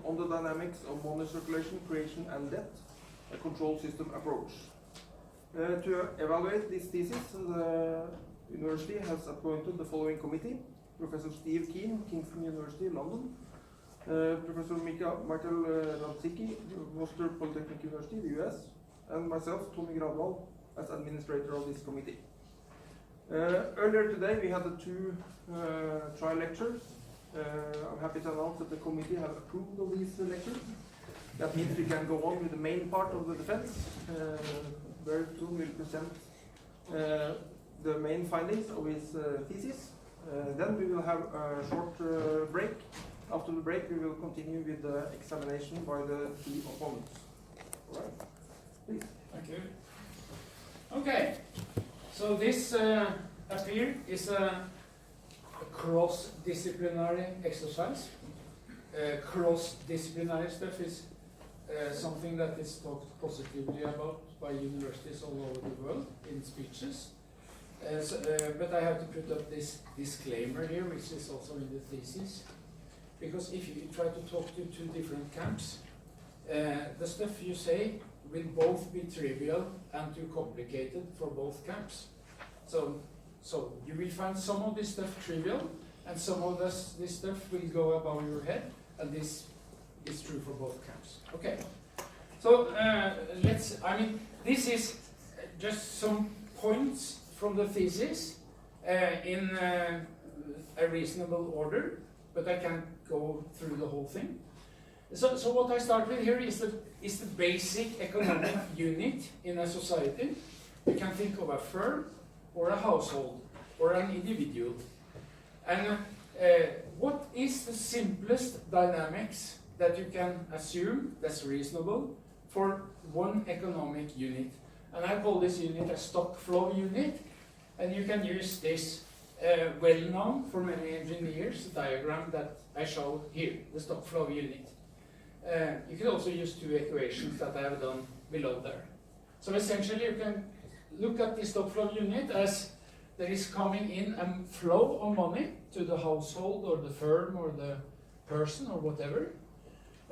on the dynamics of money circulation, creation and debt, a control system approach. To evaluate this thesis, the university has appointed the following committee: Professor Steve Keen, Kingston University, London, Professor Michael Radzicki, Worcester Polytechnic University, the US, and myself, Tony Gradwall, as administrator of this committee. Earlier today we had the two trial lectures. I'm happy to announce that the committee has approved of these lectures. That means we can go on with the main part of the defense, where Trond will present the main findings of his thesis. Then we will have a short break. After the break we will continue with the examination by the key opponents. All right, please. Thank you. Okay, so this up here is a cross-disciplinary exercise. Cross-disciplinary stuff is something that is talked positively about by universities all over the world in speeches. But I have to put up this disclaimer here, which is also in the thesis, because if you try to talk to two different camps, the stuff you say will both be trivial and too complicated for both camps. So you will find some of this stuff trivial, and some of this stuff will go above your head, and this is true for both camps. Okay, so this is just some points from the thesis in a reasonable order, but I can't go through the whole thing. So what I start with here is the basic economic unit in a society. You can think of a firm, or a household, or an individual. And what is the simplest dynamics that you can assume that's reasonable for one economic unit? And I call this unit a stock flow unit, and you can use this well-known for many engineers diagram that I show here, the stock flow unit. You can also use two equations that I have done below there. So essentially you can look at the stock flow unit as there is coming in a flow of money to the household or the firm or the person or whatever.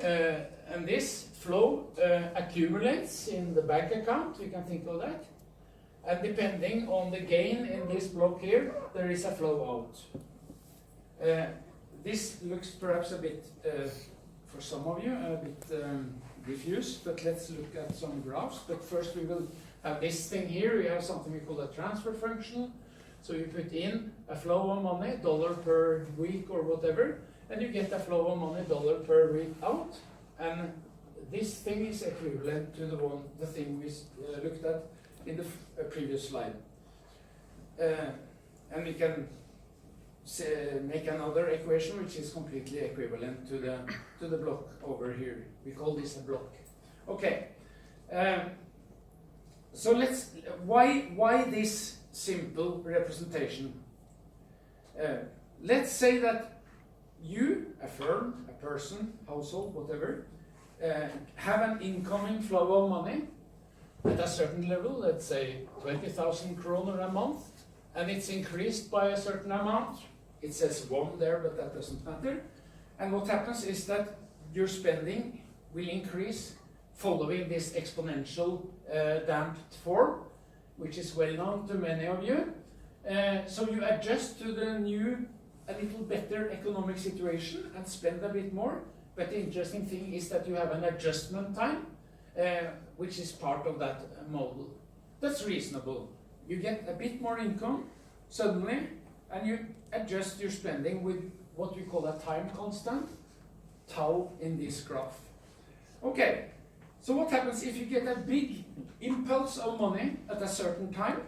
And this flow accumulates in the bank account, you can think of that. And depending on the gain in this block here, there is a flow out. This looks perhaps a bit, for some of you, a bit diffuse, but let's look at some graphs. But first we will have this thing here. We have something we call a transfer function. So you put in a flow of money, dollar per week or whatever, and you get a flow of money, dollar per week out. And this thing is equivalent to the thing we looked at in the previous slide. And we can make another equation which is completely equivalent to the block over here. We call this a block. Okay. So why this simple representation? Let's say that you, a firm, a person, household, whatever, have an incoming flow of money at a certain level, let's say 20,000 kroner a month, and it's increased by a certain amount. It says 1 there, but that doesn't matter. And what happens is that your spending will increase following this exponential damped form, which is well known to many of you. So you adjust to the new, a little better economic situation and spend a bit more. But the interesting thing is that you have an adjustment time, which is part of that model. That's reasonable. You get a bit more income suddenly, and you adjust your spending with what we call a time constant, tau in this graph. Okay, so what happens if you get a big impulse of money at a certain time,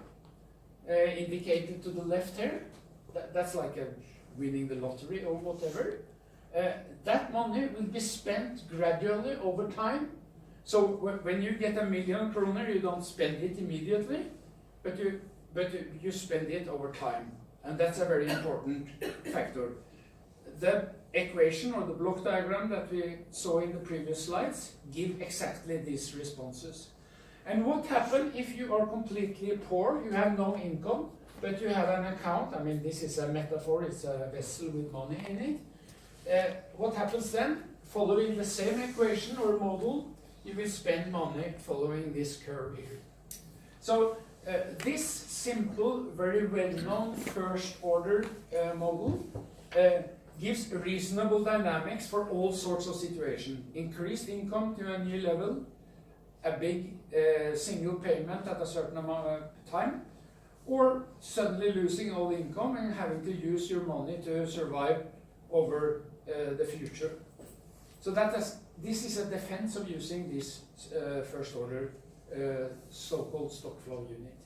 indicated to the left here? That's like winning the lottery or whatever. That money will be spent gradually over time. So when you get 1 million kroner, you don't spend it immediately, but you spend it over time. And that's a very important factor. The equation or the block diagram that we saw in the previous slides give exactly these responses. And what happens if you are completely poor, you have no income, but you have an account? I mean, this is a metaphor, it's a vessel with money in it. What happens then? following the same equation or model, you will spend money following this curve here. So this simple, very well-known first-order model gives reasonable dynamics for all sorts of situations. Increased income to a new level, a big single payment at a certain amount of time, or suddenly losing all income and having to use your money to survive over the future. So this is a defense of using this first-order so-called stock flow unit.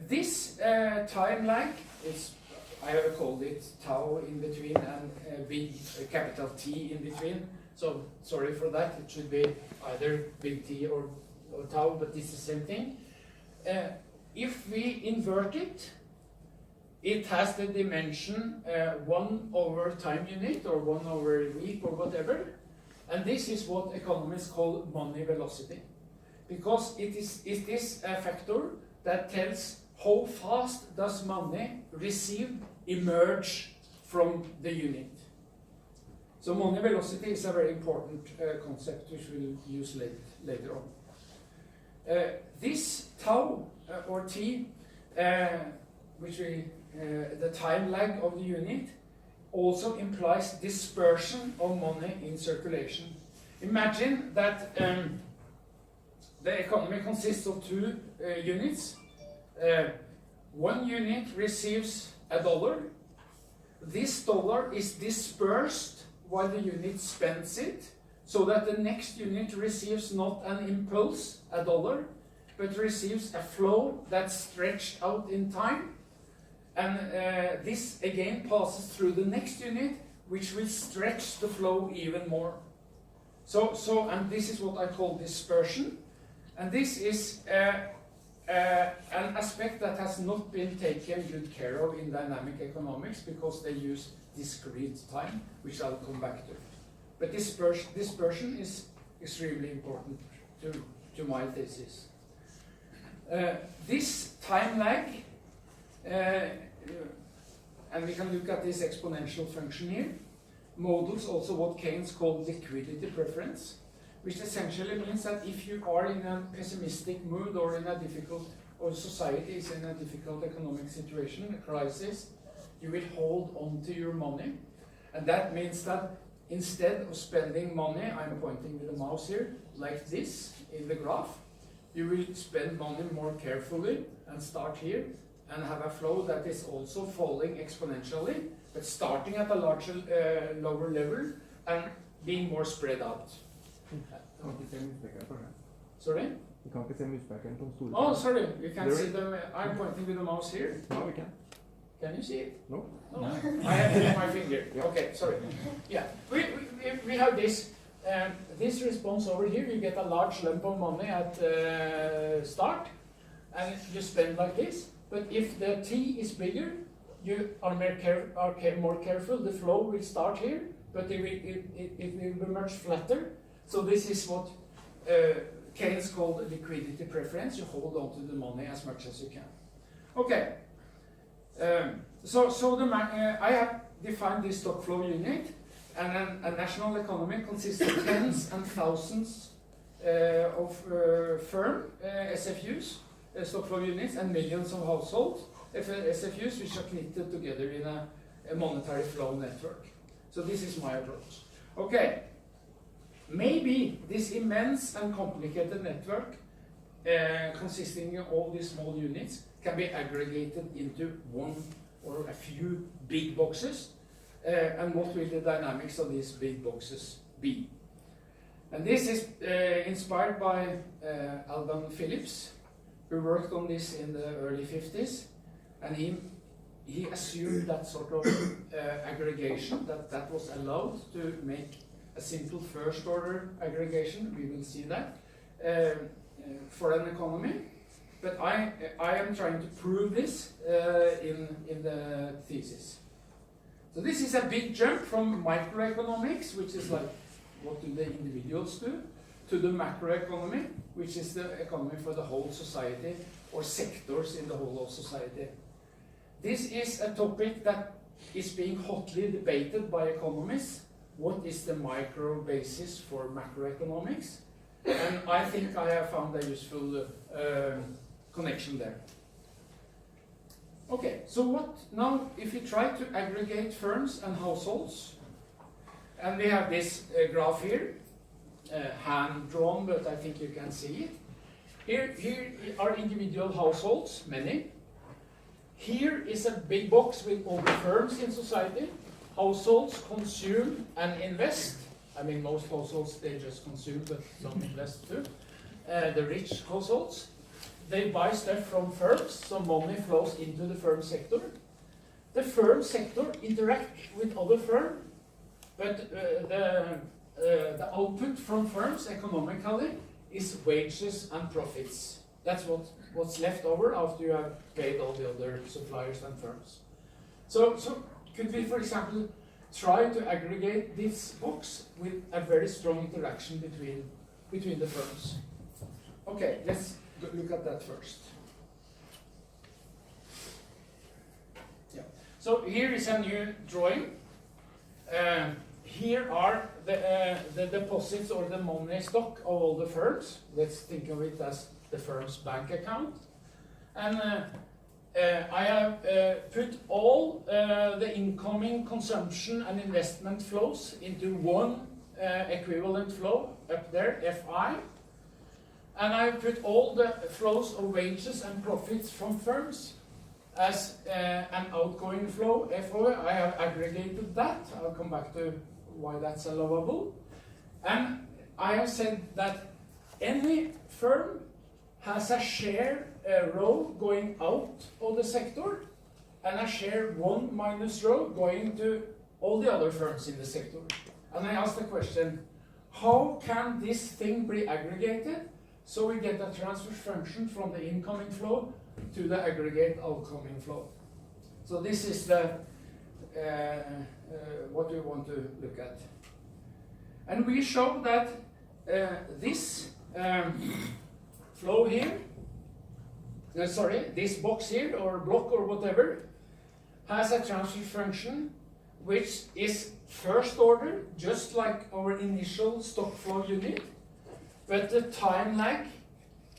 This time lag is, I have called it tau in between and big capital T in between. So sorry for that. It should be either big T or tau, but it's the same thing. If we invert it, it has the dimension 1 over time unit or 1 over week or whatever. And this is what economists call money velocity. Because it is a factor that tells how fast does money received emerge from the unit. So money velocity is a very important concept which we'll use later on. This tau or T, which the time lag of the unit, also implies dispersion of money in circulation. Imagine that the economy consists of 2 units. One unit receives $1. This dollar is dispersed while the unit spends it, so that the next unit receives not an impulse, $1, but receives a flow that's stretched out in time. And this again passes through the next unit, which will stretch the flow even more. And this is what I call dispersion. And this is an aspect that has not been taken good care of in dynamic economics because they use discrete time, which I'll come back to. But dispersion is extremely important to my thesis. This time lag, and we can look at this exponential function here, models also what Keynes called liquidity preference, which essentially means that if you are in a pessimistic mood or in a difficult, or society is in a difficult economic situation, a crisis, you will hold on to your money. And that means that instead of spending money, I'm pointing with the mouse here, like this in the graph, you will spend money more carefully and start here and have a flow that is also falling exponentially, but starting at a larger, lower level and being more spread out. Sorry? Vi kan ikke se musbekeren på store. Oh, sorry, you can't see them. I'm pointing with the mouse here. No, we can. Can you see it? No. No. I have it in my finger. Yeah. Okay, sorry. Yeah, we have this. This response over here, you get a large lump of money at start, and you spend like this. But if the T is bigger, you are more careful. The flow will start here, but it will be much flatter. So this is what Keynes called liquidity preference. You hold on to the money as much as you can. Okay. I have defined this stock flow unit, and a national economy consists of tens and thousands of firm SFUs, stock flow units, and millions of households, SFUs, which are knitted together in a monetary flow network. So this is my approach. Okay. Maybe this immense and complicated network, consisting of all these small units, can be aggregated into one or a few big boxes. And what will the dynamics of these big boxes be? And this is inspired by Alban Phillips, who worked on this in the early 50s. And he assumed that sort of aggregation, that was allowed to make a simple first-order aggregation. We will see that for an economy. But I am trying to prove this in the thesis. So this is a big jump from microeconomics, which is like what do the individuals do, to the macroeconomy, which is the economy for the whole society or sectors in the whole of society. This is a topic that is being hotly debated by economists what is the micro basis for macroeconomics, and I think I have found a useful connection there. Okay, so what now if we try to aggregate firms and households, and we have this graph here, hand drawn, but I think you can see it. Here are individual households, many. Here is a big box with all the firms in society. Households consume and invest. I mean, most households, they just consume, but some invest too. The rich households, they buy stuff from firms, so money flows into the firm sector. The firm sector interacts with other firms, but the output from firms economically is wages and profits. That's what's left over after you have paid all the other suppliers and firms. So could we, for example, try to aggregate this box with a very strong interaction between the firms? Okay, let's look at that first. Yeah. So here is a new drawing. Here are the deposits or the money stock of all the firms. Let's think of it as the firm's bank account. And I have put all the incoming consumption and investment flows into one equivalent flow up there, Fi. And I put all the flows of wages and profits from firms as an outgoing flow, Fo. I have aggregated that. I'll come back to why that's allowable. And I have said that any firm has a share row going out of the sector and a share 1 minus row going to all the other firms in the sector. And I asked the question, how can this thing be aggregated so we get a transfer function from the incoming flow to the aggregate outgoing flow? So this is the what we want to look at. And we show that this flow here, this box here, or block or whatever, has a transfer function which is first order, just like our initial stock flow unit, but the time lag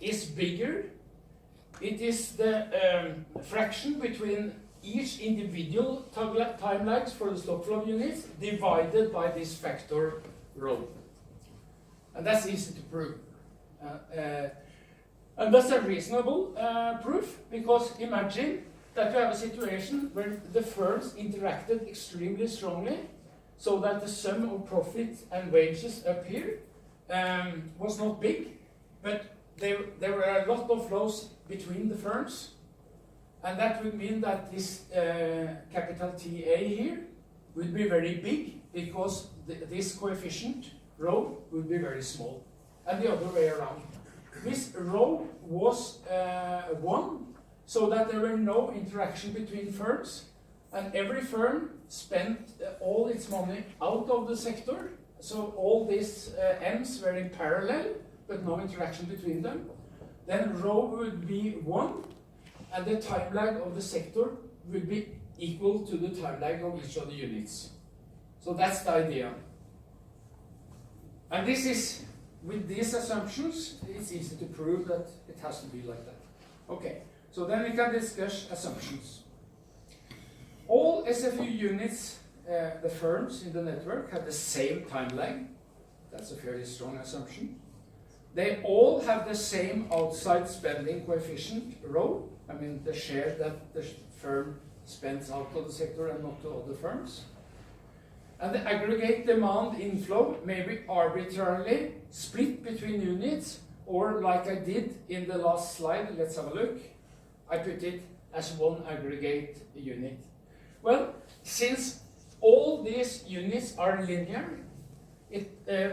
is bigger. It is the fraction between each individual time lags for the stock flow units divided by this factor rho. And that's easy to prove. And that's a reasonable proof, because imagine that you have a situation where the firms interacted extremely strongly, so that the sum of profits and wages up here was not big, but there were a lot of flows between the firms. And that would mean that this capital TA here would be very big, because this coefficient rho would be very small, and the other way around. This rho was 1, so that there were no interaction between firms, and every firm spent all its money out of the sector, so all these ends were in parallel, but no interaction between them. Then rho would be 1, and the time lag of the sector would be equal to the time lag of each of the units. So that's the idea. And this is, with these assumptions, it's easy to prove that it has to be like that. Okay, so then we can discuss assumptions. All SFU units, the firms in the network, have the same time lag. That's a fairly strong assumption. They all have the same outside spending coefficient rho. I mean, the share that the firm spends out of the sector and not to other firms. And the aggregate demand inflow may be arbitrarily split between units, or like I did in the last slide, let's have a look. I put it as one aggregate unit. Well, since all these units are linear,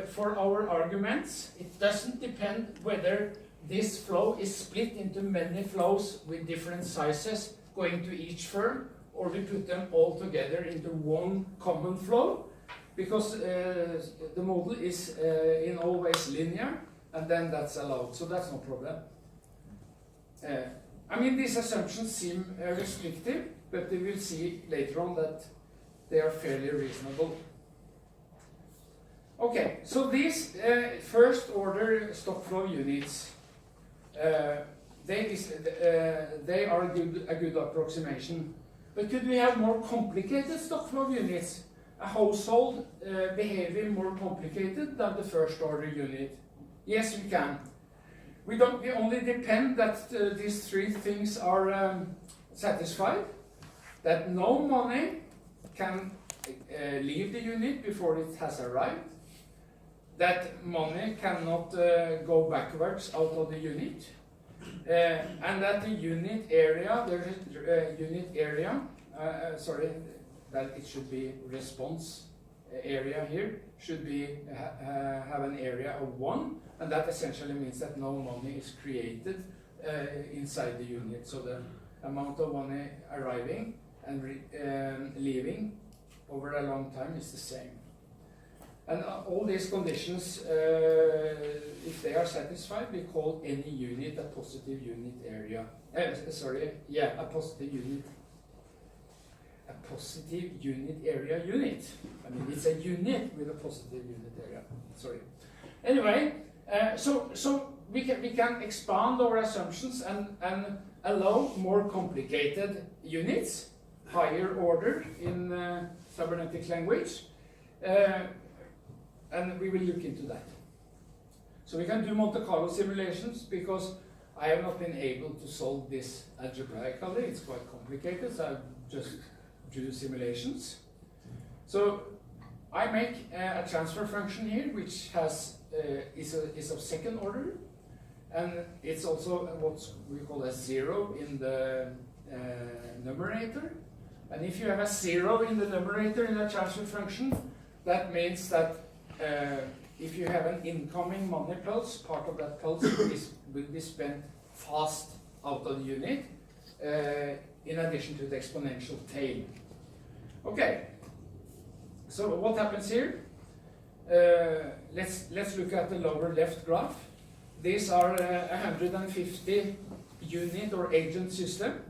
for our arguments, it doesn't depend whether this flow is split into many flows with different sizes going to each firm, or we put them all together into one common flow, because the model is in all ways linear, and then that's allowed, so that's no problem. I mean, these assumptions seem restrictive, but we will see later on that they are fairly reasonable. Okay, so these first order stock flow units, they are a good approximation. But could we have more complicated stock flow units? A household behaving more complicated than the first order unit? Yes, we can. We only depend that these three things are satisfied, that no money can leave the unit before it has arrived, that money cannot go backwards out of the unit, and that the unit area, that it should be response area here, should be have an area of 1, and that essentially means that no money is created inside the unit. So the amount of money arriving and leaving over a long time is the same. And all these conditions, if they are satisfied, we call any unit a positive unit area. A positive unit area unit. I mean, it's a unit with a positive unit area. Sorry. Anyway, so we can expand our assumptions and allow more complicated units, higher order in Cybernetics language. And we will look into that. So we can do Monte Carlo simulations because I have not been able to solve this algebraically. It's quite complicated, so I just do simulations. So I make a transfer function here, which has is of second order, and it's also what we call a 0 in the numerator. And if you have a 0 in the numerator in a transfer function, that means that if you have an incoming money pulse, part of that pulse will be spent fast out of the unit, in addition to the exponential tail. Okay, so what happens here? Let's look at the lower left graph. These are 150 unit or agent system,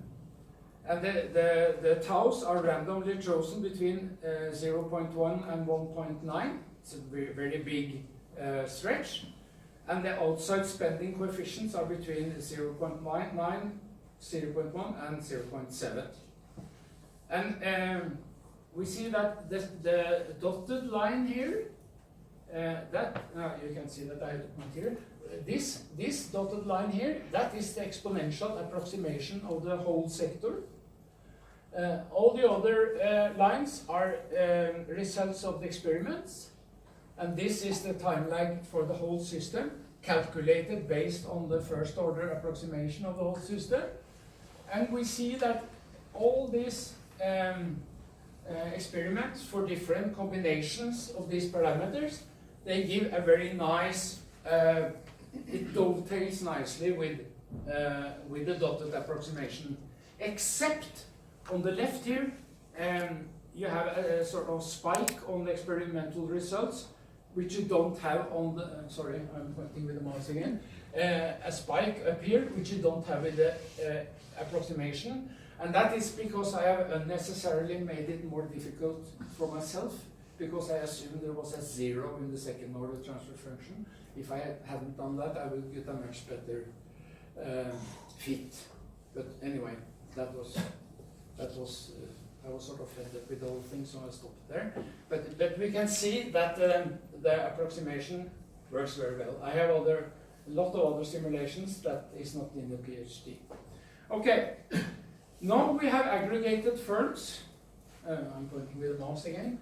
and the taus are randomly chosen between 0.1 and 1.9. It's a very big stretch, and the outside spending coefficients are between 0.9, 0.1 and 0.7. And we see that the dotted line here, you can see that I have it here. This dotted line here, that is the exponential approximation of the whole sector. All the other lines are results of the experiments, and this is the time lag for the whole system, calculated based on the first order approximation of the whole system. And we see that all these experiments for different combinations of these parameters, they give a very nice, it dovetails nicely with the dotted approximation, except on the left here, you have a sort of spike on the experimental results, which you don't have on the, sorry, I'm pointing with the mouse again, a spike up here, which you don't have with the approximation. And that is because I have unnecessarily made it more difficult for myself, because I assumed there was a 0 in the second order transfer function. If I hadn't done that, I would get a much better fit. But anyway, I was sort of fed up with the whole thing, so I stopped there. But we can see that the approximation works very well. I have a lot of other simulations that is not in the PhD. Okay, now we have aggregated firms. I'm pointing with the mouse again.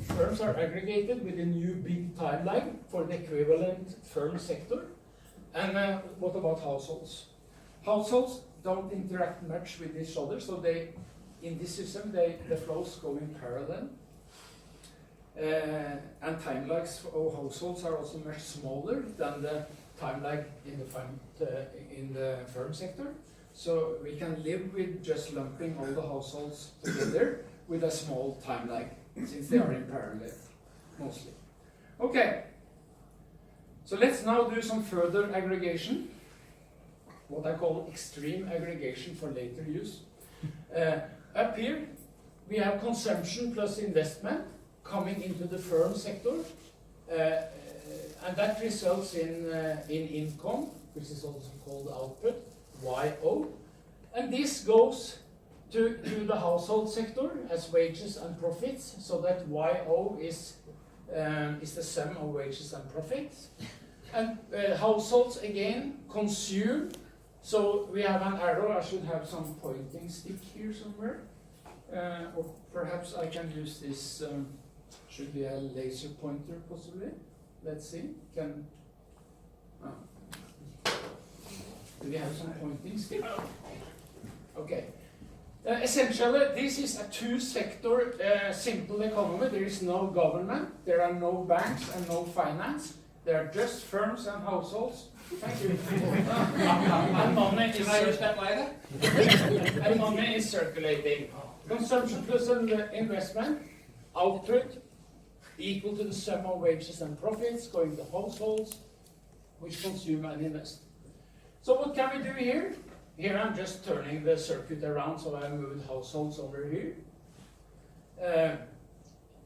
Firms are aggregated with a new big time lag for the equivalent firm sector. And what about households? Households don't interact much with each other, so in this system the flows go in parallel. And time lags for households are also much smaller than the time lag in the firm sector. So we can live with just lumping all the households together with a small time lag, since they are in parallel, mostly. Okay, so let's now do some further aggregation, what I call extreme aggregation for later use. Up here, we have consumption plus investment coming into the firm sector And that results in income, which is also called output, YO. And this goes to the household sector as wages and profits, so that YO is the sum of wages and profits. And households, again, consume. So we have an arrow. I should have some pointing stick here somewhere. Or perhaps I can use this, should be a laser pointer possibly. Let's see. Do we have some pointing stick? Okay. Essentially, this is a two-sector simple economy. There is no government, there are no banks and no finance. There are just firms and households. Thank you. And money is and money is circulating. Consumption plus investment, output equal to the sum of wages and profits going to households, which consume and invest. So what can we do here? Here I'm just turning the circuit around, so I moved households over here.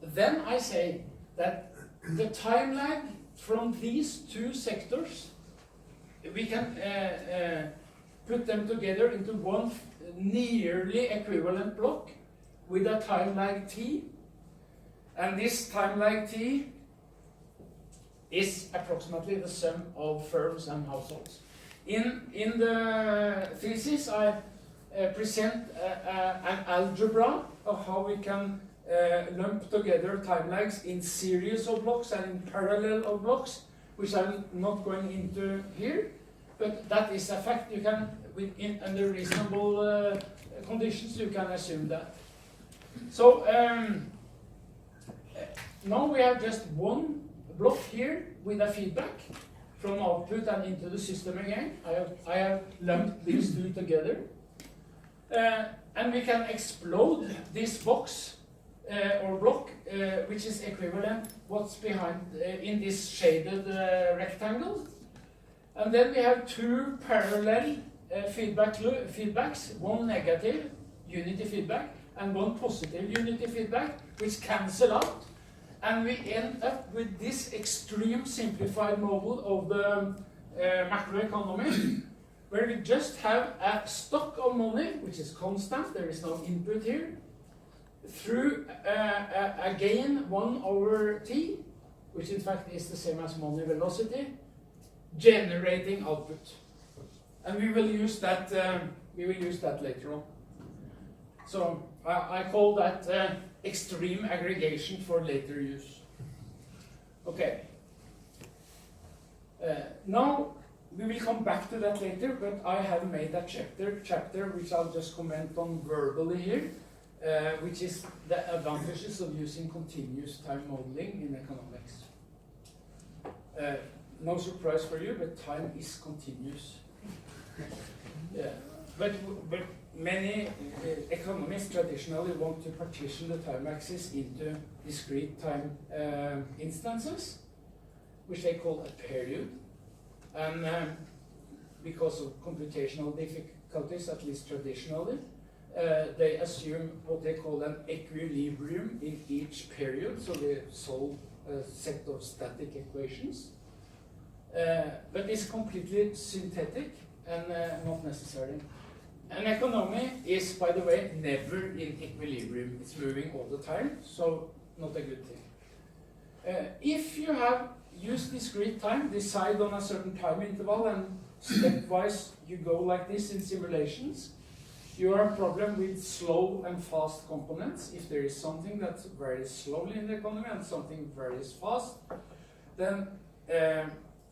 Then I say that the time lag from these two sectors, we can put them together into one nearly equivalent block with a time lag t. And this time lag t is approximately the sum of firms and households. In the thesis, I present an algebra of how we can lump together time lags in series of blocks and in parallel of blocks, which I'm not going into here, but that is a fact. You can, under reasonable conditions, you can assume that. So now we have just one block here with a feedback from output and into the system again. I have lumped these two together. And we can explode this box or block, which is equivalent what's behind in this shaded rectangle. And then we have two parallel feedbacks, one negative unity feedback and one positive unity feedback, which cancel out. And we end up with this extreme simplified model of the macroeconomy, where we just have a stock of money, which is constant, there is no input here, through a gain 1 over t, which in fact is the same as money velocity, generating output. And we will use that later on. So I call that extreme aggregation for later use. Okay. Now we will come back to that later, but I have made a chapter which I'll just comment on verbally here, which is the advantages of using continuous time modeling in economics. No surprise for you, but time is continuous. Yeah, but many economists traditionally want to partition the time axis into discrete time instances, which they call a period. And because of computational difficulties, at least traditionally, they assume what they call an equilibrium in each period, so they solve a set of static equations. But it's completely synthetic and not necessary. An economy is, by the way, never in equilibrium. It's moving all the time, so not a good thing. If you have used discrete time, decide on a certain time interval, and stepwise you go like this in simulations, you have a problem with slow and fast components. If there is something that varies slowly in the economy and something varies fast, then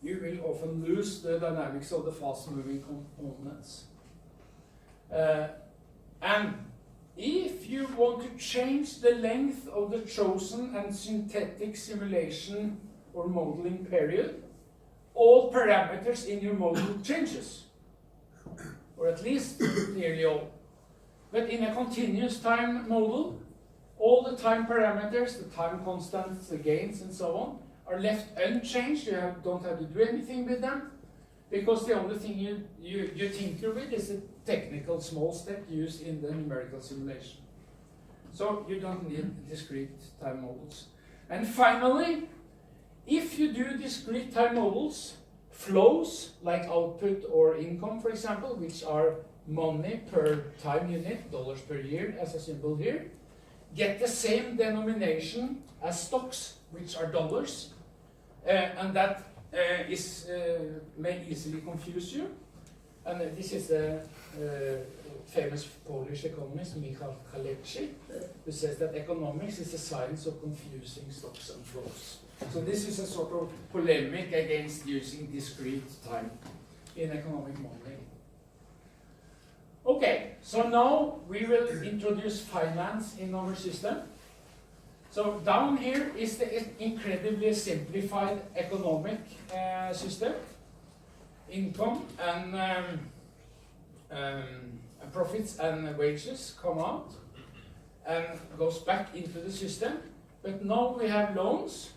you will often lose the dynamics of the fast-moving components. And if you want to change the length of the chosen and synthetic simulation or modeling period, all parameters in your model changes, or at least nearly all. But in a continuous time model, all the time parameters, the time constants, the gains, and so on, are left unchanged. You don't have to do anything with them, because the only thing you tinker with is a technical small step used in the numerical simulation. So you don't need discrete time models. And finally, if you do discrete time models, flows like output or income, for example, which are money per time unit, dollars per year as a symbol here, get the same denomination as stocks, which are dollars, and that may easily confuse you. And this is the famous Polish economist Michał Kalecki, who says that economics is the science of confusing stocks and flows. So this is a sort of polemic against using discrete time in economic modeling. Okay, so now we will introduce finance in our system. So down here is the incredibly simplified economic system. Income and profits and wages come out and goes back into the system. But now we have loans,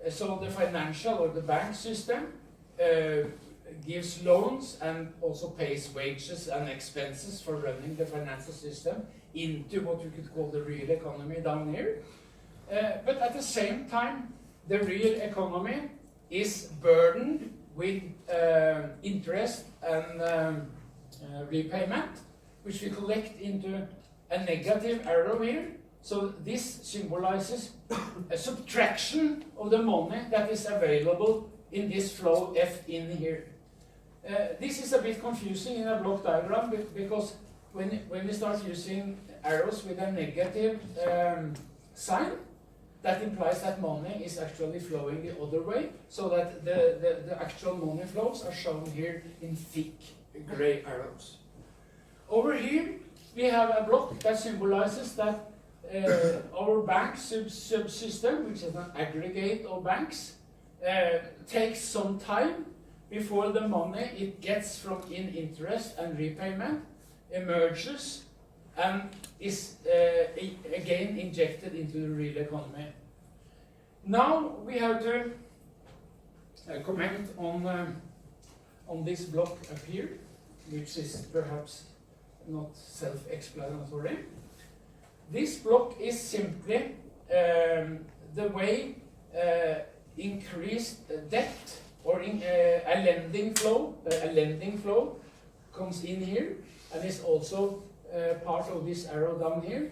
so the financial or the bank system gives loans and also pays wages and expenses for running the financial system into what you could call the real economy down here. But at the same time, the real economy is burdened with interest and repayment, which we collect into a negative arrow here. So this symbolizes a subtraction of the money that is available in this flow F in here. This is a bit confusing in a block diagram because when we start using arrows with a negative sign, that implies that money is actually flowing the other way, so that the actual money flows are shown here in thick gray arrows. Over here, we have a block that symbolizes that our bank subsystem, which is an aggregate of banks, takes some time before the money it gets from in interest and repayment emerges and is again injected into the real economy. Now we have to comment on this block up here, which is perhaps not self-explanatory. This block is simply the way increased debt or a lending flow comes in here and is also part of this arrow down here.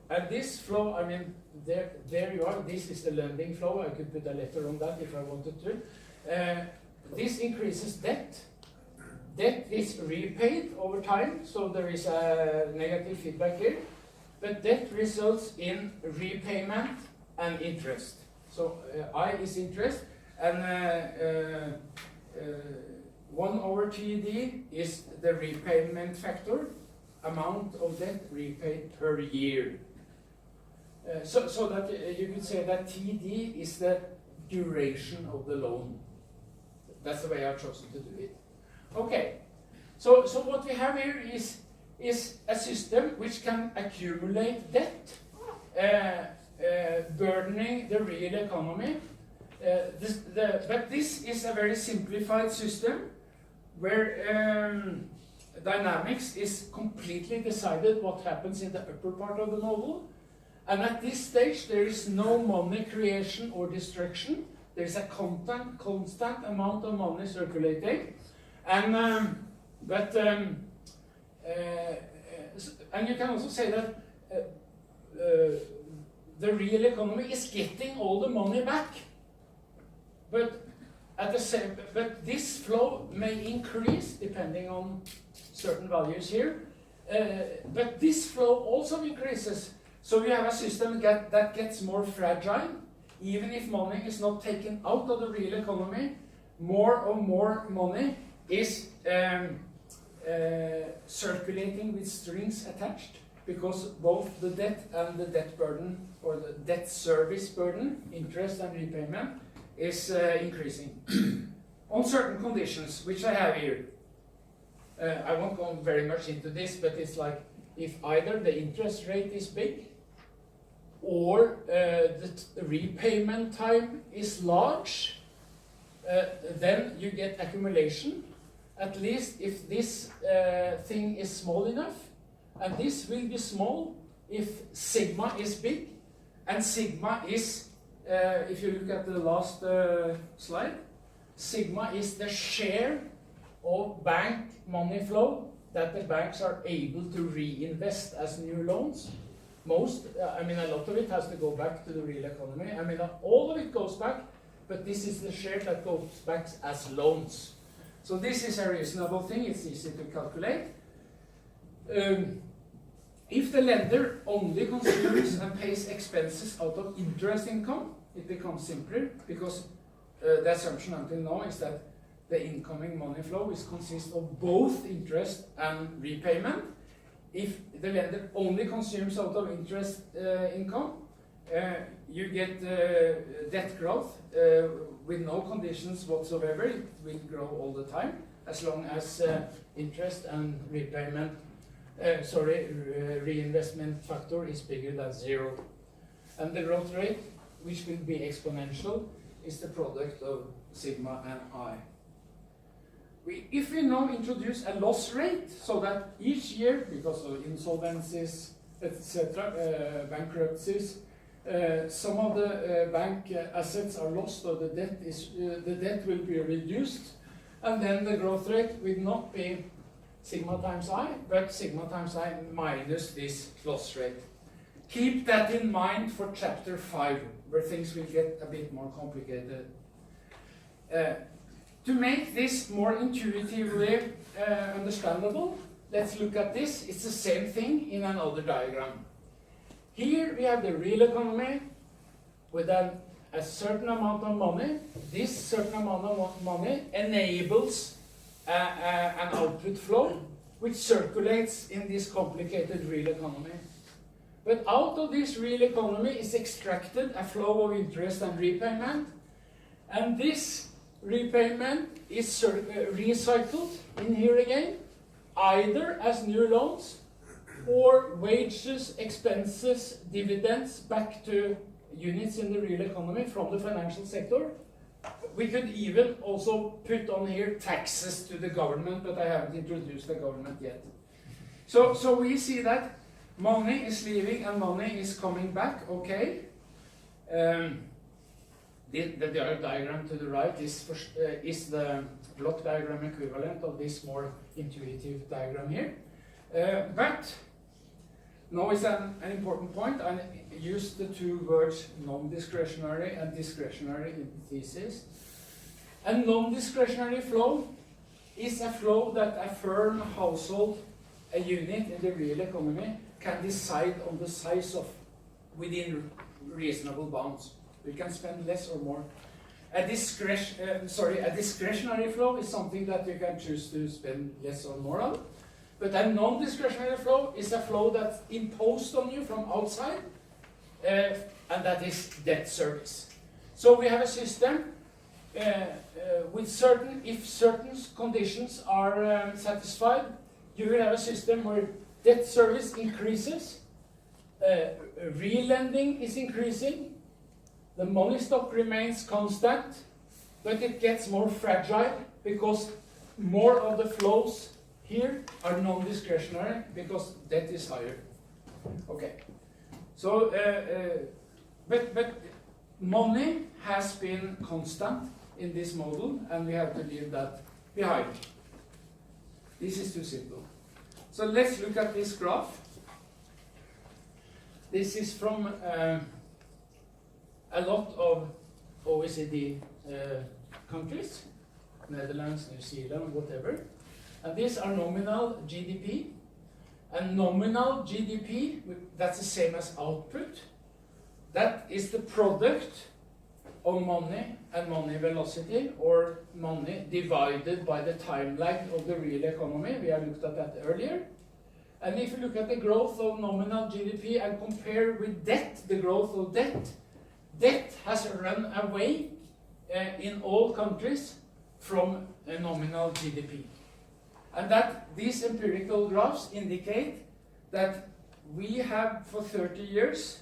And this flow, I mean, there you are, this is the lending flow. I could put a letter on that if I wanted to. This increases debt. Debt is repaid over time, so there is a negative feedback here. But debt results in repayment and interest. So I is interest, and 1 over TD is the repayment factor, amount of debt repaid per year. So that you could say that TD is the duration of the loan. That's the way I've chosen to do it. Okay, so what we have here is a system which can accumulate debt, burdening the real economy. But this is a very simplified system where dynamics is completely decided what happens in the upper part of the model. And at this stage, there is no money creation or destruction. There is a constant amount of money circulating. And and you can also say that the real economy is getting all the money back, but but this flow may increase depending on certain values here. But this flow also increases, so you have a system that gets more fragile. Even if money is not taken out of the real economy, more and more money is circulating with strings attached, because both the debt and the debt burden, or the debt service burden, interest and repayment, is increasing on certain conditions, which I have here. I won't go very much into this, but it's like if either the interest rate is big or the repayment time is large, then you get accumulation. At least if this thing is small enough, and this will be small if sigma is big, and sigma is if you look at the last slide, sigma is the share of bank money flow that the banks are able to reinvest as new loans. Most, I mean, a lot of it has to go back to the real economy. I mean, all of it goes back, but this is the share that goes back as loans. So this is a reasonable thing. It's easy to calculate. If the lender only consumes and pays expenses out of interest income, it becomes simpler because the assumption until now is that the incoming money flow consists of both interest and repayment. If the lender only consumes out of interest income, you get debt growth with no conditions whatsoever. It will grow all the time as long as interest and repayment, reinvestment factor is bigger than 0. And the growth rate, which will be exponential, is the product of sigma and I. If we now introduce a loss rate, so that each year, because of insolvencies, etc., bankruptcies, some of the bank assets are lost, or the debt will be reduced, and then the growth rate will not be sigma times I, but sigma times I minus this loss rate. Keep that in mind for chapter 5, where things will get a bit more complicated. To make this more intuitively understandable, let's look at this. It's the same thing in another diagram. Here we have the real economy with a certain amount of money. This certain amount of money enables an output flow which circulates in this complicated real economy. But out of this real economy is extracted a flow of interest and repayment, and this repayment is recycled in here again, either as new loans or wages, expenses, dividends back to units in the real economy from the financial sector. We could even also put on here taxes to the government, but I haven't introduced the government yet. So we see that money is leaving and money is coming back, okay. The diagram to the right is the block diagram equivalent of this more intuitive diagram here. But now is an important point. I used the two words non-discretionary and discretionary in the thesis. A non-discretionary flow is a flow that a firm, a household, a unit in the real economy can decide on the size of within reasonable bounds. We can spend less or more. A discretionary flow is something that you can choose to spend less or more on. But a non-discretionary flow is a flow that's imposed on you from outside, and that is debt service. So we have a system with if certain conditions are satisfied, you will have a system where debt service increases, real lending is increasing, the money stock remains constant, but it gets more fragile because more of the flows here are non-discretionary because debt is higher. Okay, so but money has been constant in this model, and we have to leave that behind. This is too simple. So let's look at this graph. This is from a lot of OECD countries, Netherlands, New Zealand, whatever. And these are nominal GDP. And nominal GDP, that's the same as output. That is the product of money and money velocity, or money divided by the time lag of the real economy. We have looked at that earlier. And if you look at the growth of nominal GDP and compare with debt, the growth of debt, debt has run away in all countries from a nominal GDP. And that these empirical graphs indicate that we have for 30 years,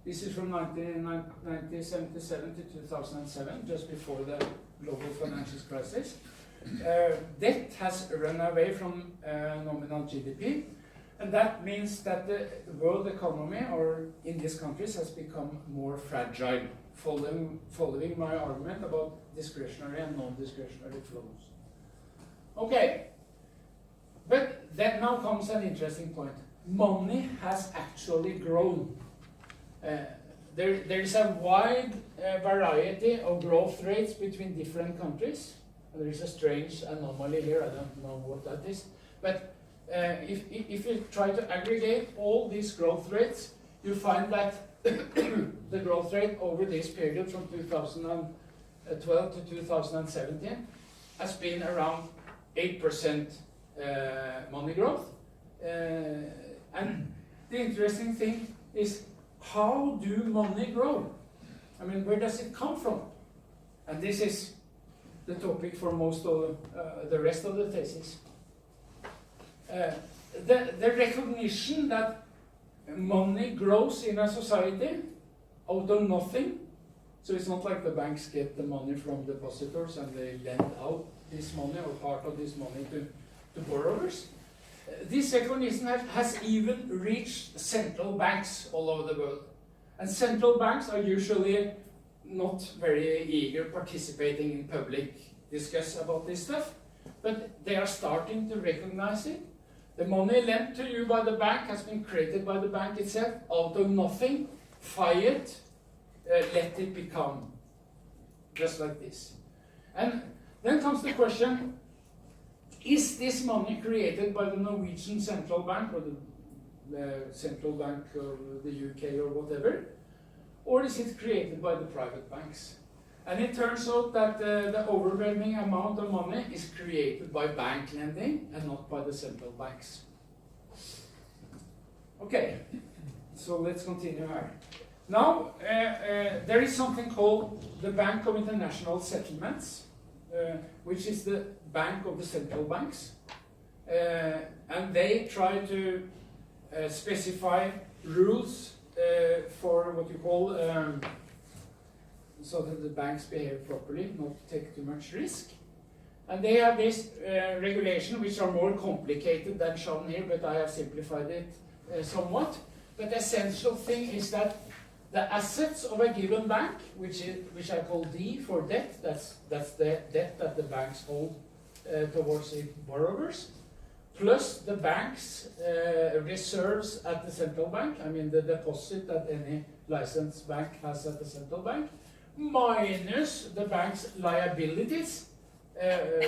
this is from 1977 to 2007, just before the global financial crisis, debt has run away from nominal GDP. And that means that the world economy, or in these countries, has become more fragile. following my argument about discretionary and non-discretionary flows. Okay, but then now comes an interesting point. Money has actually grown. There is a wide variety of growth rates between different countries. There is a strange anomaly here, I don't know what that is. But if you try to aggregate all these growth rates, you find that the growth rate over this period from 2012 to 2017 has been around 8% money growth. And the interesting thing is, how do money grow? I mean, where does it come from? And this is the topic for most of the rest of the thesis. The recognition that money grows in a society out of nothing, so it's not like the banks get the money from depositors and they lend out this money or part of this money to borrowers. This recognition has even reached central banks all over the world. And central banks are usually not very eager participating in public discuss about this stuff, but they are starting to recognize it. The money lent to you by the bank has been created by the bank itself out of nothing. Fiat, let it become, just like this. And then comes the question, is this money created by the Norwegian central bank or the central bank of the UK or whatever, or is it created by the private banks? And it turns out that the overwhelming amount of money is created by bank lending and not by the central banks. Okay, so let's continue here. Now, there is something called the Bank of International Settlements, which is the bank of the central banks. And they try to specify rules for what you call so that the banks behave properly, not take too much risk. And they have this regulation, which are more complicated than shown here, but I have simplified it somewhat. But the essential thing is that the assets of a given bank, which I call D for debt, that's the debt that the banks hold towards its borrowers, plus the bank's reserves at the central bank, I mean the deposit that any licensed bank has at the central bank, minus the bank's liabilities,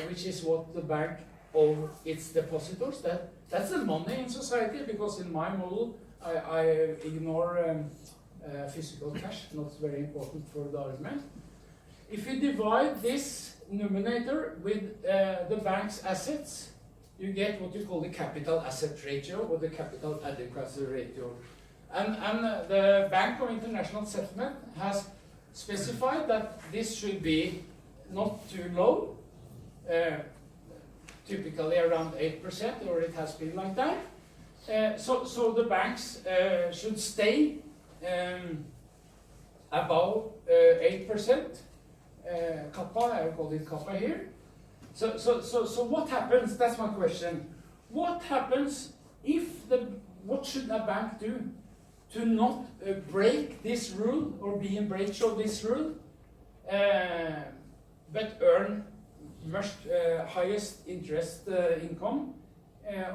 which is what the bank owes its depositors. That's the money in society, because in my model I ignore physical cash, not very important for the argument. If you divide this numerator with the bank's assets, you get what you call the capital asset ratio or the capital adequacy ratio. And the Bank of International Settlement has specified that this should be not too low, typically around 8%, or it has been like that. So the banks should stay above 8%. Kappa, I call it kappa here. So what happens? That's my question. What happens if what should a bank do to not break this rule or be in breach of this rule, but earn much highest interest income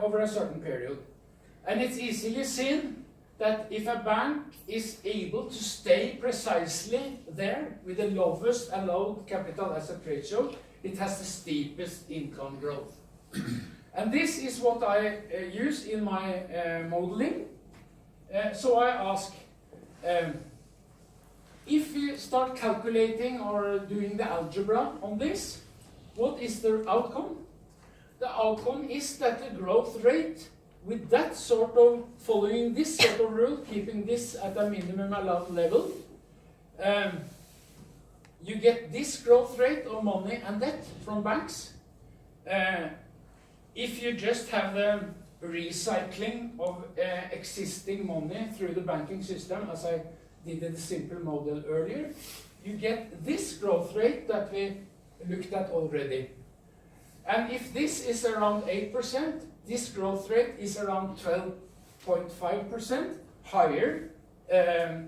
over a certain period? And it's easily seen that if a bank is able to stay precisely there with the lowest allowed capital asset ratio, it has the steepest income growth. And this is what I use in my modeling. So I ask, if we start calculating or doing the algebra on this, what is the outcome? The outcome is that the growth rate with that sort of, following this sort of rule, keeping this at a minimum allowed level, you get this growth rate of money and debt from banks. If you just have the recycling of existing money through the banking system, as I did in the simple model earlier, you get this growth rate that we looked at already. And if this is around 8%, this growth rate is around 12.5% higher.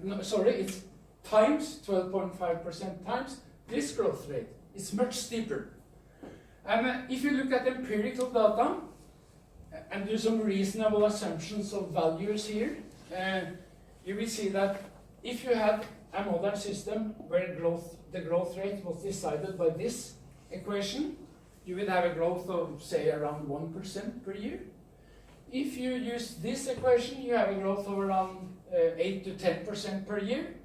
No, sorry, times 12.5% times this growth rate. It's much steeper. And if you look at empirical data and do some reasonable assumptions of values here, you will see that if you had a modern system where the growth rate was decided by this equation, you would have a growth of, say, around 1% per year. If you use this equation, you have a growth of around 8 to 10% per year.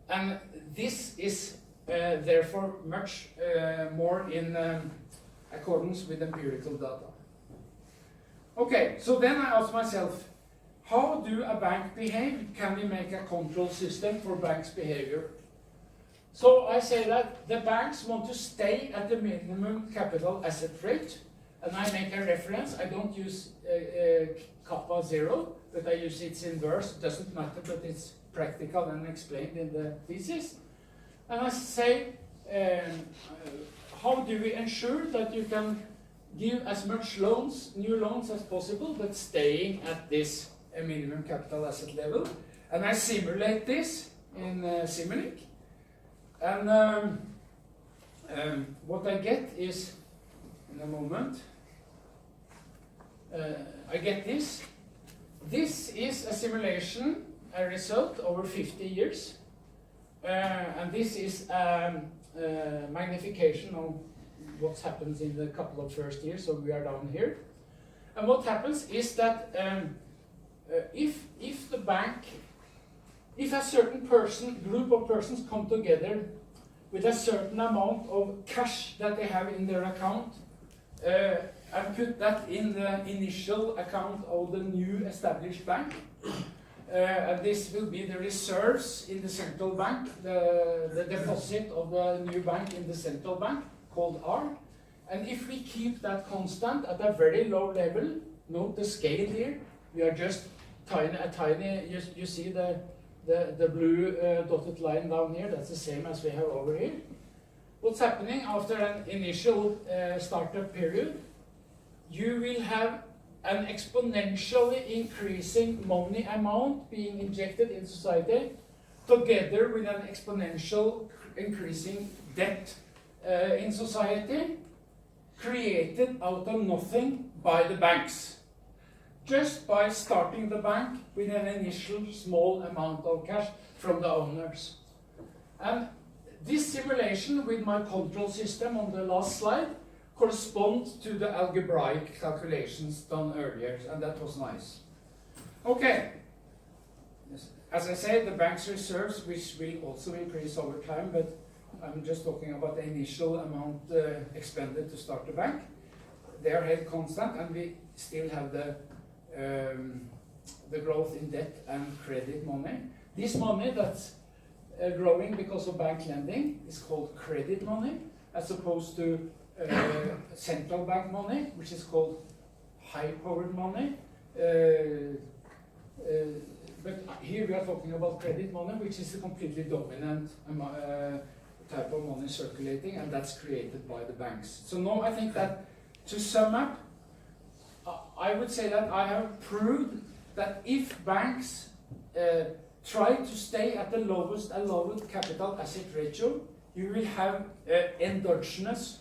And this is therefore much more in accordance with empirical data. Okay, so then I ask myself, how do a bank behave? Can we make a control system for banks' behavior? So I say that the banks want to stay at the minimum capital asset rate, and I make a reference. I don't use kappa 0, but I use its inverse. It doesn't matter, but it's practical and explained in the thesis. And I say, how do we ensure that you can give as much new loans as possible, but staying at this minimum capital asset level? And I simulate this in Cybernetics. And what I get is, in a moment, I get this. This is a simulation, a result over 50 years. And this is magnification of what happens in the couple of first years, so we are down here. And what happens is that if a certain group of persons come together with a certain amount of cash that they have in their account, and put that in the initial account of the new established bank, and this will be the reserves in the central bank, the deposit of the new bank in the central bank, called R. And if we keep that constant at a very low level, note the scale here, we are just tiny, you see the blue dotted line down here, that's the same as we have over here. What's happening after an initial startup period? You will have an exponentially increasing money amount being injected in society, together with an exponential increasing debt in society, created out of nothing by the banks. Just by starting the bank with an initial small amount of cash from the owners. And this simulation with my control system on the last slide corresponds to the algebraic calculations done earlier, and that was nice. Okay, as I say, the bank's reserves, which will also increase over time, but I'm just talking about the initial amount expended to start the bank. They are held constant, and we still have the growth in debt and credit money. This money that's growing because of bank lending is called credit money, as opposed to central bank money, which is called high-powered money. But here we are talking about credit money, which is a completely dominant type of money circulating, and that's created by the banks. So now I think that, to sum up, I would say that I have proved that if banks try to stay at the lowest allowed capital asset ratio, you will have endogenous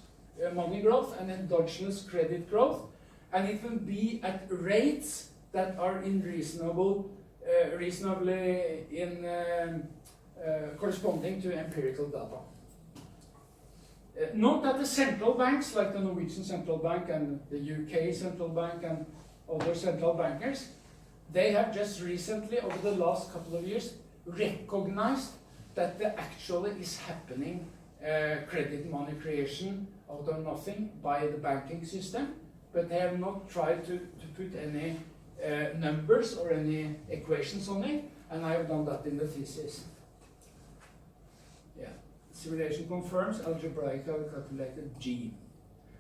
money growth and endogenous credit growth, and it will be at rates that are reasonably corresponding to empirical data. Note that the central banks, like the Norwegian Central Bank and the UK Central Bank and other central bankers, they have just recently, over the last couple of years, recognized that there actually is happening credit money creation out of nothing by the banking system, but they have not tried to put any numbers or any equations on it, and I have done that in the thesis. Yeah. Simulation confirms algebraically calculated G.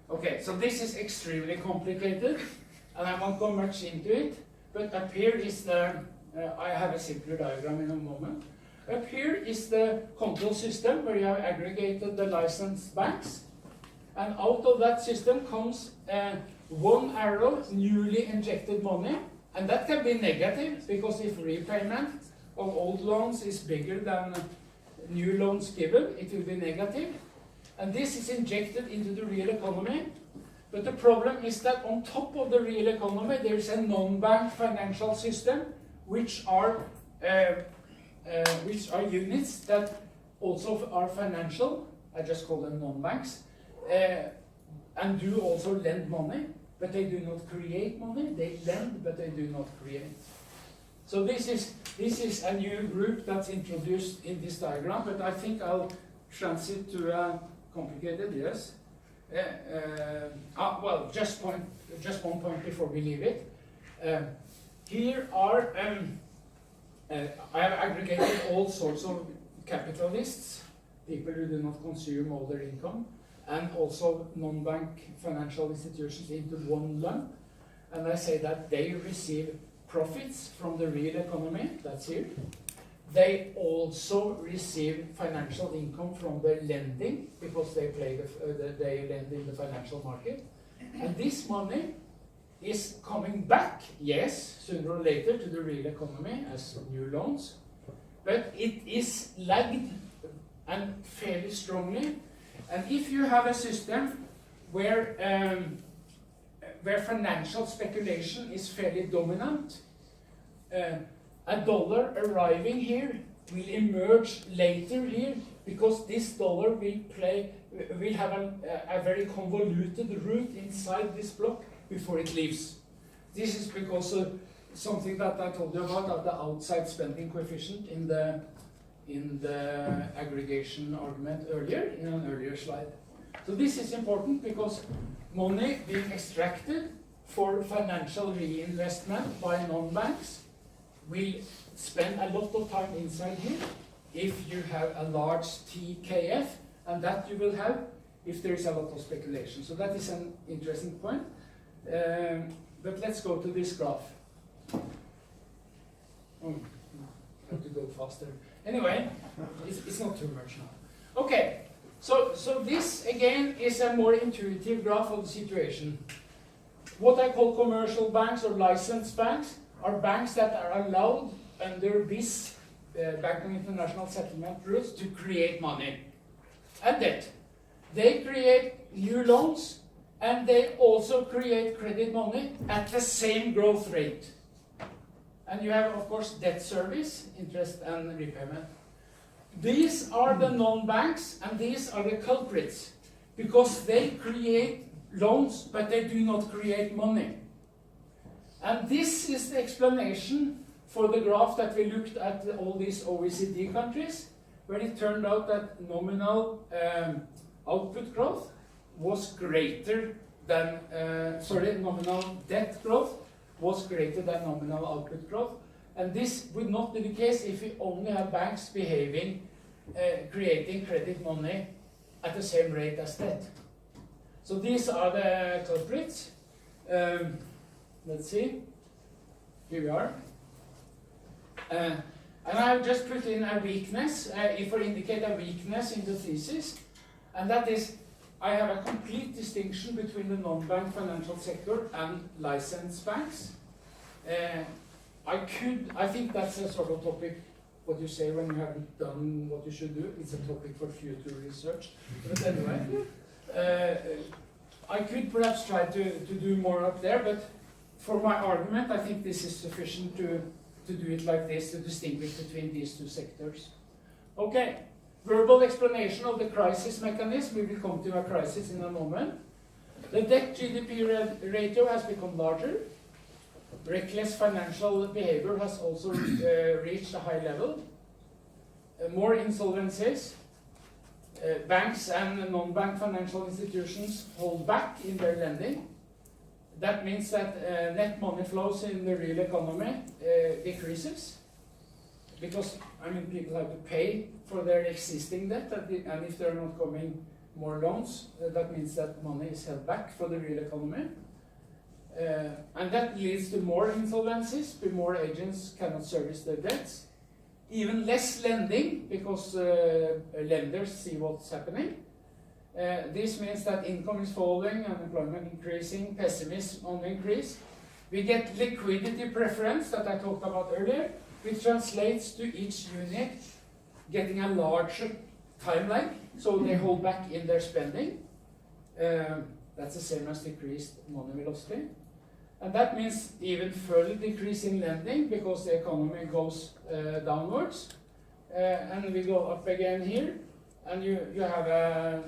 Okay, so this is extremely complicated, and I won't go much into it, but up here is the, I have a simpler diagram in a moment. Up here is the control system where you have aggregated the licensed banks, and out of that system comes one arrow, newly injected money, and that can be negative, because if repayment of old loans is bigger than new loans given, it will be negative. And this is injected into the real economy. But the problem is that on top of the real economy, there is a non-bank financial system, which are units that also are financial. I just call them non-banks, and do also lend money, but they do not create money. They lend, but they do not create. So this is a new group that's introduced in this diagram, but I think I'll transit to a complicated, yes. Well, just one point before we leave it. Here are I have aggregated all sorts of capitalists, people who do not consume all their income, and also non-bank financial institutions into one lump. And I say that they receive profits from the real economy, that's here. They also receive financial income from their lending, because they they lend in the financial market. And this money is coming back, yes, sooner or later to the real economy as new loans, but it is lagged and fairly strongly. And if you have a system where financial speculation is fairly dominant, a dollar arriving here will emerge later here, because this dollar will have a very convoluted route inside this block before it leaves. This is because of something that I told you about the outside spending coefficient in the aggregation argument earlier, in an earlier slide. So this is important because money being extracted for financial reinvestment by non-banks will spend a lot of time inside here if you have a large TKF, and that you will have if there is a lot of speculation. So that is an interesting point. But let's go to this graph. Oh, I have to go faster. Anyway, it's not too much now. Okay, so this again is a more intuitive graph of the situation. What I call commercial banks or licensed banks are banks that are allowed under this Bank of International Settlement rules to create money and debt. They create new loans, and they also create credit money at the same growth rate. And you have, of course, debt service, interest and repayment. These are the non-banks, and these are the culprits, because they create loans, but they do not create money. And this is the explanation for the graph that we looked at all these OECD countries, where it turned out that nominal output growth was greater than, nominal debt growth was greater than nominal output growth. And this would not be the case if we only have banks behaving, creating credit money at the same rate as debt. So these are the culprits. Let's see. Here we are. And I have just put in a weakness, if I indicate a weakness in the thesis, and that is I have a complete distinction between the non-bank financial sector and licensed banks. I think that's a sort of topic, what you say when you haven't done what you should do. It's a topic for future research. But anyway, I could perhaps try to do more up there, but for my argument, I think this is sufficient to do it like this, to distinguish between these two sectors. Okay. Verbal explanation of the crisis mechanism. We will come to a crisis in a moment. The debt GDP ratio has become larger. Reckless financial behavior has also reached a high level. More insolvencies. Banks and non-bank financial institutions hold back in their lending. That means that net money flows in the real economy decreases. Because, people have to pay for their existing debt, and if there are not coming more loans, that means that money is held back for the real economy. And that leads to more insolvencies, because more agents cannot service their debts. Even less lending, because lenders see what's happening. This means that income is falling, unemployment increasing, pessimism on the increase. We get liquidity preference that I talked about earlier, which translates to each unit getting a larger time lag, so they hold back in their spending. That's the same as decreased money velocity. And that means even further decrease in lending because the economy goes downwards. And we go up again here, and you have a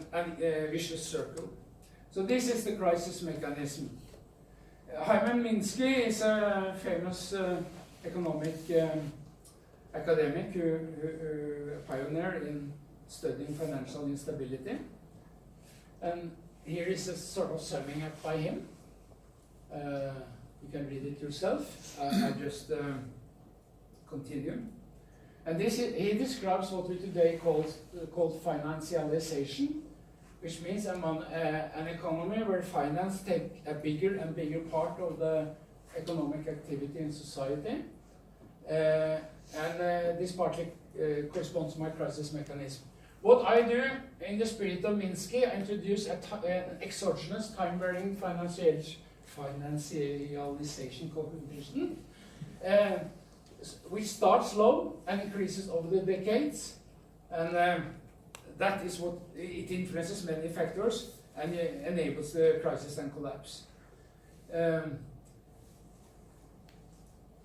vicious circle. So this is the crisis mechanism. Hyman Minsky is a famous economic academic, a pioneer in studying financial instability. And here is a sort of summing up by him. You can read it yourself. I just continue. And he describes what we today call financialization, which means an economy where finance take a bigger and bigger part of the economic activity in society. And this partly corresponds to my crisis mechanism. What I do, in the spirit of Minsky, I introduce an exogenous time-varying financialization condition, which starts low and increases over the decades, and that is what it influences many factors and enables the crisis and collapse.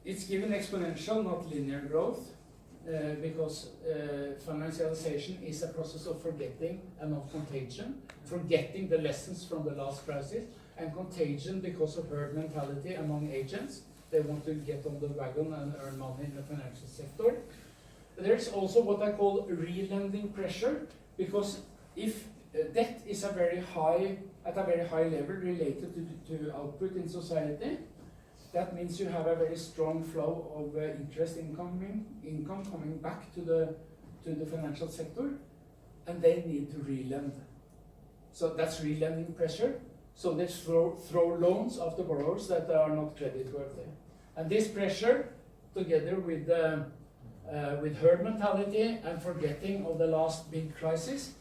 It's given exponential, not linear growth, because financialization is a process of forgetting and of contagion, forgetting the lessons from the last crisis, and contagion because of herd mentality among agents. They want to get on the wagon and earn money in the financial sector. There's also what I call re-lending pressure, because if debt is at a very high level related to output in society, that means you have a very strong flow of interest income coming back to the financial sector, and they need to re-lend. So that's re-lending pressure. So they throw loans after borrowers that are not creditworthy. And this pressure, together with herd mentality and forgetting of the last big crisis,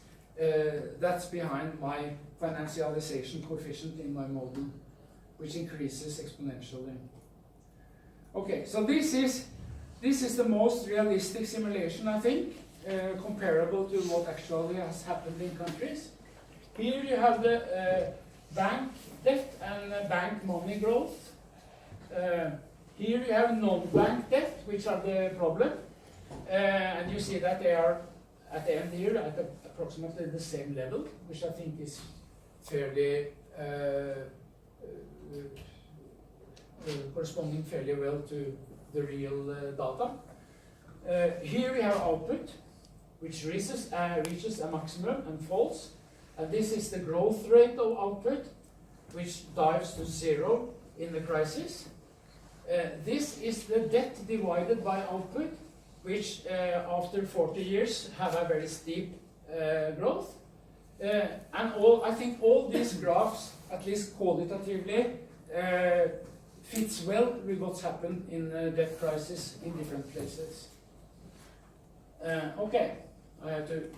that's behind my financialization coefficient in my model, which increases exponentially. Okay, so this is the most realistic simulation, I think, comparable to what actually has happened in countries. Here you have the bank debt and bank money growth. Here you have non-bank debt, which are the problem. And you see that they are at the end here at approximately the same level, which I think is fairly corresponding fairly well to the real data. Here we have output, which reaches a maximum and falls. And this is the growth rate of output, which dives to zero in the crisis. This is the debt divided by output, which after 40 years have a very steep growth. And I think all these graphs, at least qualitatively, fits well with what's happened in the debt crisis in different places. Okay, I have to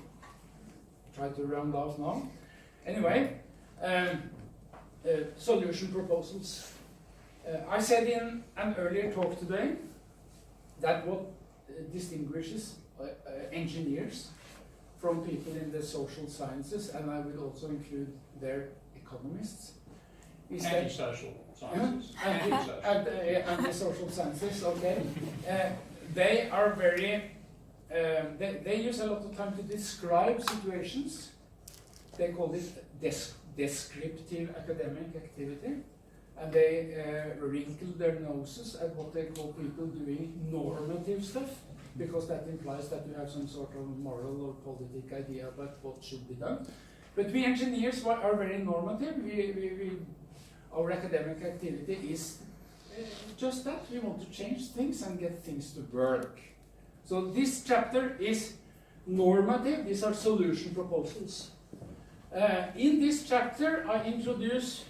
try to round off now. Anyway, solution proposals. I said in an earlier talk today that what distinguishes engineers from people in the social sciences, and I would also include their economists, is anti-social sciences. Anti-social sciences, okay. They are very, they use a lot of time to describe situations. They call it descriptive academic activity. And they wrinkle their noses at what they call people doing normative stuff, because that implies that you have some sort of moral or politic idea about what should be done. But we engineers are very normative. Our academic activity is just that. We want to change things and get things to work. So this chapter is normative. These are solution proposals. In this chapter, I introduce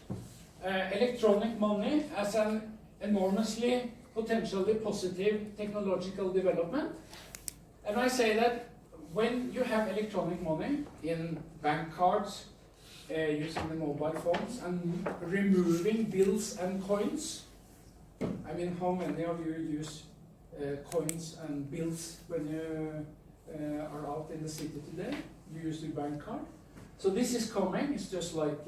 electronic money as an enormously potentially positive technological development. And I say that when you have electronic money in bank cards, using the mobile phones, and removing bills and coins, I mean, how many of you use coins and bills when you are out in the city today. You use the bank card. So this is coming. It's just like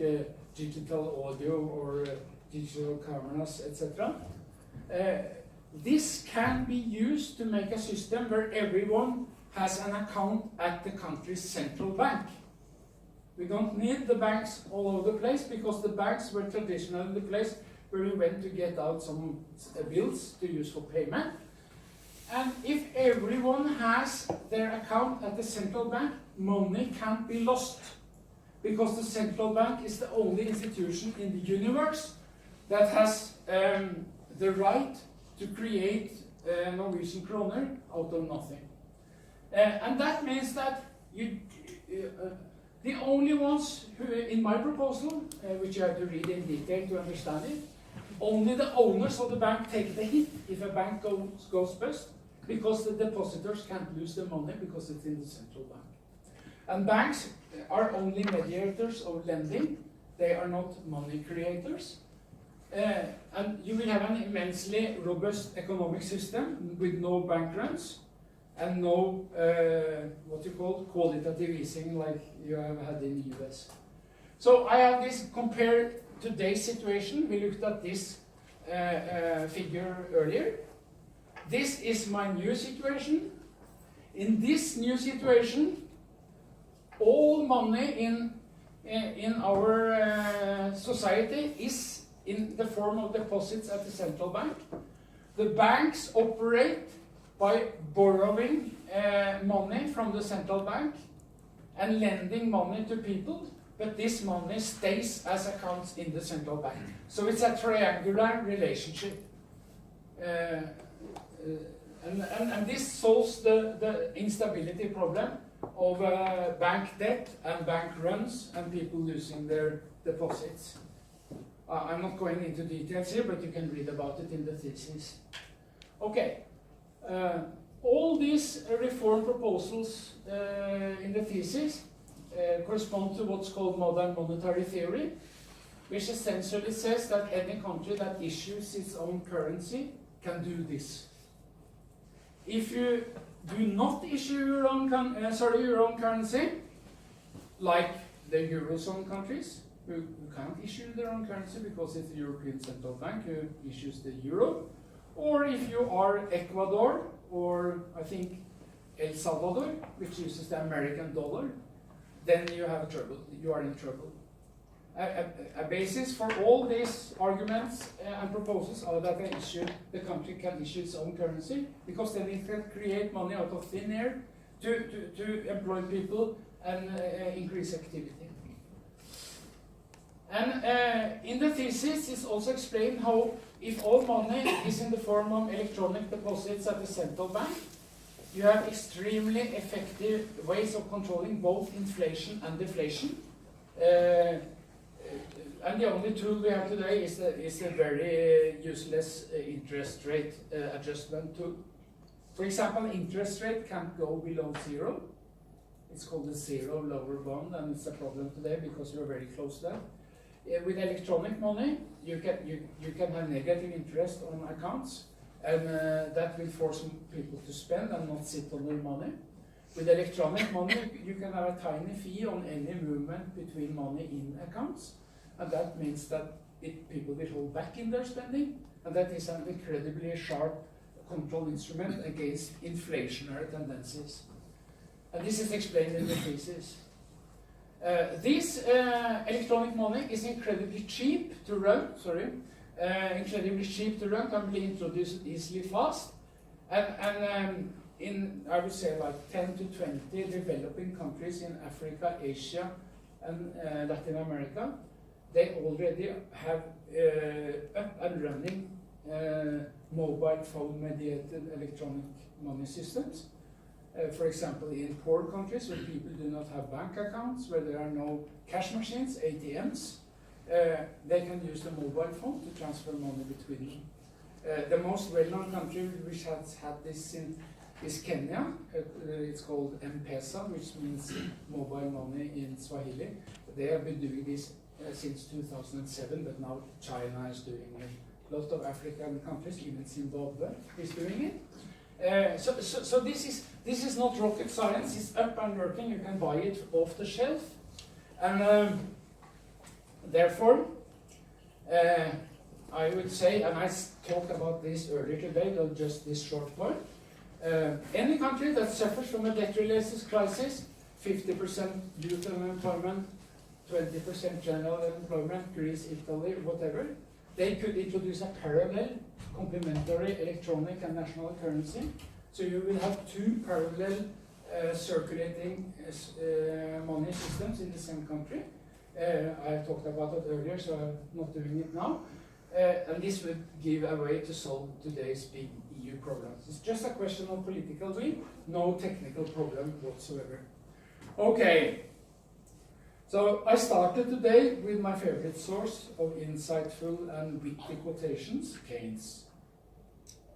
digital audio or digital cameras, etc. This can be used to make a system where everyone has an account at the country's central bank. We don't need the banks all over the place because the banks were traditionally the place where you went to get out some bills to use for payment. And if everyone has their account at the central bank, money can't be lost because the central bank is the only institution in the universe that has the right to create Norwegian kroner out of nothing. And that means that the only ones who, in my proposal, which you have to read in detail to understand it, only the owners of the bank take the hit if a bank goes bust, because the depositors can't lose the money because it's in the central bank. And banks are only mediators of lending. They are not money creators. And you will have an immensely robust economic system with no bank runs and no what you call qualitative easing like you have had in the US. So I have this compared today's situation. We looked at this figure earlier. This is my new situation. In this new situation, all money in our society is in the form of deposits at the central bank. The banks operate by borrowing money from the central bank and lending money to people, but this money stays as accounts in the central bank. So it's a triangular relationship. And this solves the instability problem of bank debt and bank runs and people losing their deposits. I'm not going into details here, but you can read about it in the thesis. Okay. All these reform proposals in the thesis correspond to what's called modern monetary theory, which essentially says that any country that issues its own currency can do this. If you do not issue your own currency, like the Eurozone countries, who can't issue their own currency because it's the European Central Bank who issues the euro, or if you are Ecuador, or I think El Salvador, which uses the American dollar, then you have trouble. You are in trouble. A basis for all these arguments and proposals are that the country can issue its own currency, because then it can create money out of thin air to employ people and increase activity. And in the thesis, it's also explained how if all money is in the form of electronic deposits at the central bank, you have extremely effective ways of controlling both inflation and deflation. And the only tool we have today is a very useless interest rate adjustment tool. For example, interest rate can't go below zero. It's called the zero lower bound, and it's a problem today because we're very close to that. With electronic money, you can have negative interest on accounts, and that will force people to spend and not sit on their money. With electronic money, you can have a tiny fee on any movement between money in accounts, and that means that people will hold back in their spending, and that is an incredibly sharp control instrument against inflationary tendencies. And this is explained in the thesis. This electronic money is incredibly cheap to run, can be introduced easily fast, and in, I would say, like 10 to 20 developing countries in Africa, Asia, and Latin America, they already have up and running mobile phone mediated electronic money systems. For example, in poor countries where people do not have bank accounts, where there are no cash machines, ATMs, they can use the mobile phone to transfer money between them. The most well-known country which has had this is Kenya. It's called M-Pesa, which means mobile money in Swahili. They have been doing this since 2007, but now China is doing it. A lot of African countries, even Zimbabwe, is doing it. So this is not rocket science. It's up and working. You can buy it off the shelf, and therefore, I would say, and I talked about this earlier today, not just this short point. Any country that suffers from a debt-related crisis, 50% youth unemployment, 20% general unemployment, Greece, Italy, whatever, they could introduce a parallel complementary electronic and national currency. So you will have two parallel circulating money systems in the same country. I talked about it earlier, so I'm not doing it now. And this would give a way to solve today's big EU problems. It's just a question of political will, no technical problem whatsoever. Okay. So I started today with my favorite source of insightful and witty quotations, Keynes,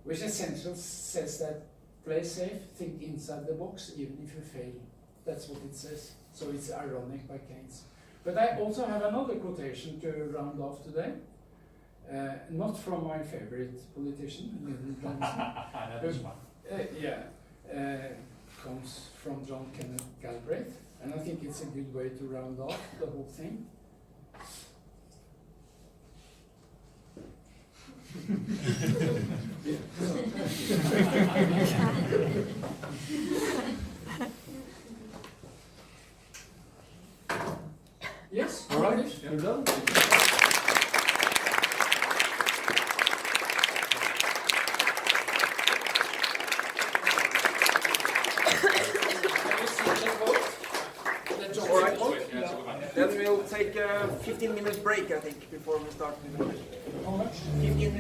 which essentially says that play safe, think inside the box, even if you fail. That's what it says. So it's ironic by Keynes. But I also have another quotation to round off today. Not from my favorite politician, Lyndon Johnson. Comes from John Kenneth Galbraith. And I think it's a good way to round off the whole thing. Yes? All right, you're done. All right. Then we'll take a 15-minute break, I think, before we start with the question. How much? 15 minutes.